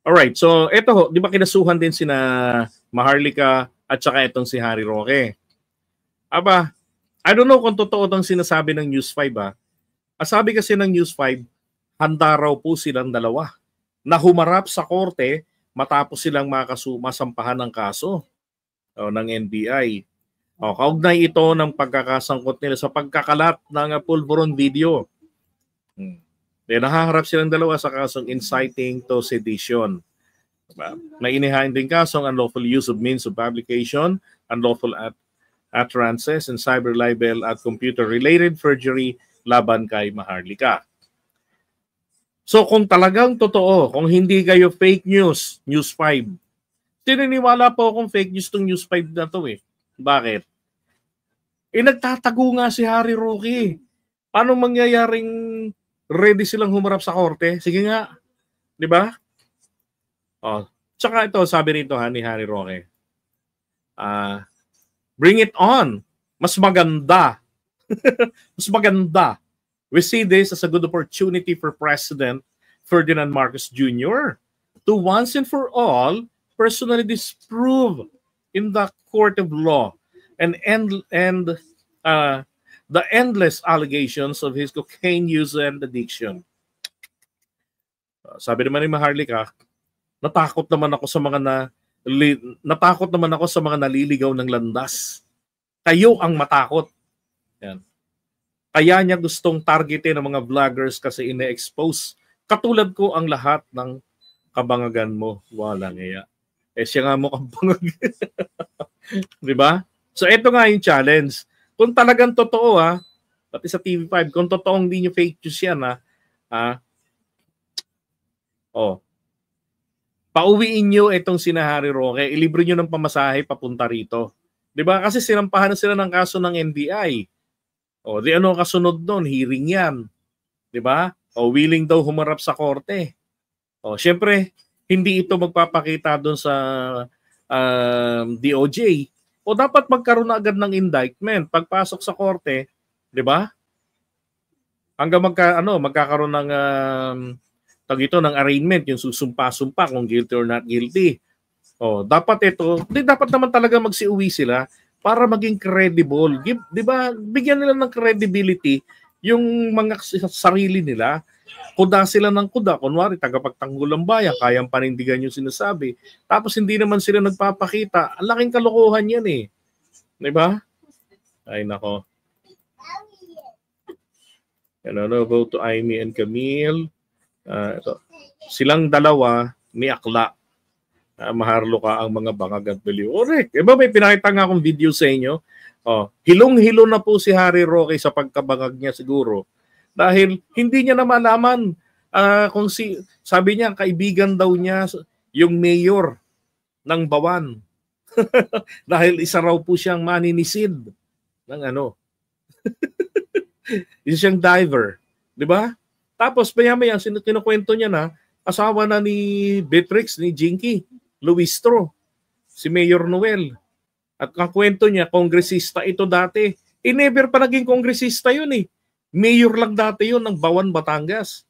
Alright, so eto ho, di ba kinasuhan din sina Maharlika at saka itong si Harry Roque. Aba, I don't know kung totoo itong sinasabi ng News 5 ah. Ang sabi kasi ng News 5, handa raw po silang dalawa na humarap sa korte matapos silang masampahan ng kaso ng NBI. Kaugnay ito ng pagkakasangkot nila sa pagkakalat ng pulburon video. Nahaharap silang dalawa sa kasong inciting to sedition. May inihain din kasong unlawful use of means of publication, unlawful utterances, and cyber libel at computer-related perjury laban kay Maharlika. So kung talagang totoo, kung hindi kayo fake news, News 5, tininiwala po akong fake news tong News 5 na to eh. Bakit? Nagtatago nga si Harry Roque. Paano mangyayaring ready silang humarap sa korte? Sige nga. Di ba? Tsaka ito, sabi rito ni Harry Roque. Bring it on. Mas maganda. Mas maganda. We see this as a good opportunity for President Ferdinand Marcos Jr. to once and for all personally disprove in the court of law and the endless allegations of his cocaine use and addiction. Sabi naman ni Maharlika, natakot naman ako sa mga naliligaw ng landas. Kayo ang matakot. Yan. Kaya niya gustong targetin ng mga vloggers kasi ine-expose. Katulad ko ang lahat ng kabangagan mo. Walang iya. Siya nga mo kabangagan. Di ba? So ito nga yung challenge. Kung talagang totoo pati sa TV5, kung totoong hindi nyo fake news yan pauwiin nyo itong sina Harry Roque, ilibre nyo ng pamasahe papunta rito. Di ba? Kasi sinampahan na sila ng kaso ng NBI. Di ano kasunod doon? Hearing yan. Di ba? Willing daw humarap sa korte. Syempre, hindi ito magpapakita doon sa DOJ. Dapat magkaroon na agad ng indictment pagpasok sa korte, 'di ba? Hanggang magkakaroon ng ng arraignment, yung susumpa-sumpa kung guilty or not guilty. Dapat dapat naman talaga magsiuwi sila para maging credible. 'Di ba? Bigyan nila ng credibility yung mga sarili nila. Kuda sila ng kuda, kunwari tagapagtanggol ng bayan, kayang panindigan yung sinasabi. Tapos hindi naman sila nagpapakita. Ang laking kalokohan yan eh. Di ba? Ay nako. Vote to Amy and Camille. Silang dalawa may akla. Maharlika ang mga bangag at baliw. Correct. May pinakita nga akong video sa inyo. Hilong-hilo na po si Harry Roque sa pagkabangag niya siguro. Dahil hindi niya na malaman kung sabi niya, kaibigan daw niya yung mayor ng Bawan. Dahil isa raw po siyang maninisid ng isa siyang diver. Di ba? Tapos maya-maya, kinukwento niya na, asawa na ni Beatrix, ni Jinky, Luistro, si Mayor Noel. At kakwento niya, kongresista ito dati. Never pa naging kongresista yun eh. Mayor lang dati yun ng Bawan, Batangas.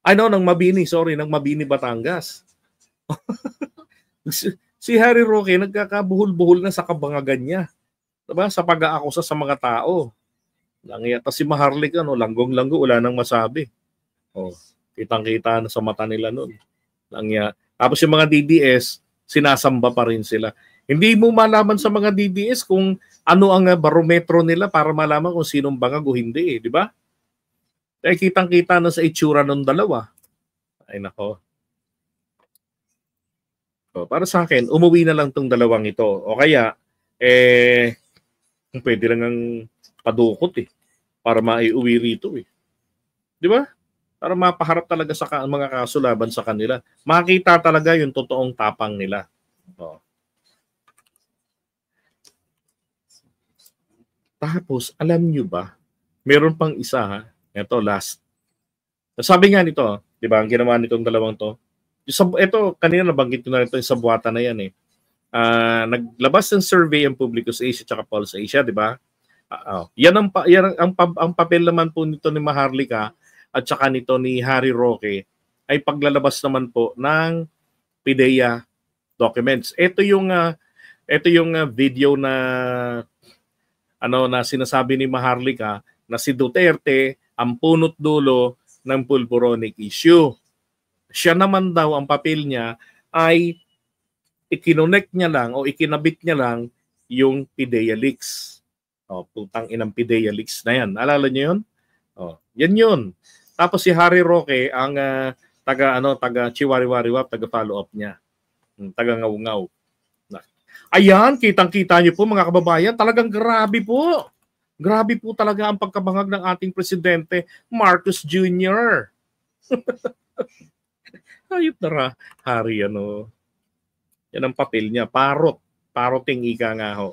Ng Mabini, ng Mabini, Batangas. Si Harry Roque nagkakabuhol-buhol na sa kabangagan niya. Diba? Sa pag-aakusa sa mga tao. Tapos si Maharlika, langgong-langgo, wala nang masabi. Kitang-kita na sa mata nila nun. Tapos yung mga DDS, sinasamba pa rin sila. Hindi mo malaman sa mga DDS kung ano ang barometro nila para malaman kung sinong bangag o hindi di ba? Kitang-kita na sa itsura ng dalawa. Ay nako. Para sa akin, umuwi na lang tong dalawang ito. O kaya, pwede lang ang padukot para maiuwi rito Di ba? Para mapaharap talaga sa mga kaso laban sa kanila. Makita talaga yung totoong tapang nila. Tapos, alam nyo ba, meron pang isa Ito, last. Sabi nga nito, di ba, ang ginawa nitong dalawang to, ito, kanina nabanggit ko na ito, yung sa buwata na yan naglabas ng survey ang Publicus Asia at Pulse Asia, di ba? Yan ang papel naman po nito ni Maharlika at saka nito ni Harry Roque ay paglalabas naman po ng PIDEA documents. Ito yung video na na sinasabi ni Maharlika na si Duterte ang punot dulo ng pulburonic issue. Siya naman daw ang papel niya ay ikinonect niya lang o ikinabit niya lang yung PIDEA leaks. Putang inang PIDEA leaks na yan. Alala niyo yun? Yan yun. Tapos si Harry Roque ang taga chiwari-wariwap, taga follow up niya. Taga ngaw-ngaw. Ayan, kitang-kita niyo po mga kababayan, talagang grabe po. Grabe po talaga ang pagkabangag ng ating presidente, Marcos Jr. Hayop na Harry, yan ang papel niya. Paroting ika nga ho.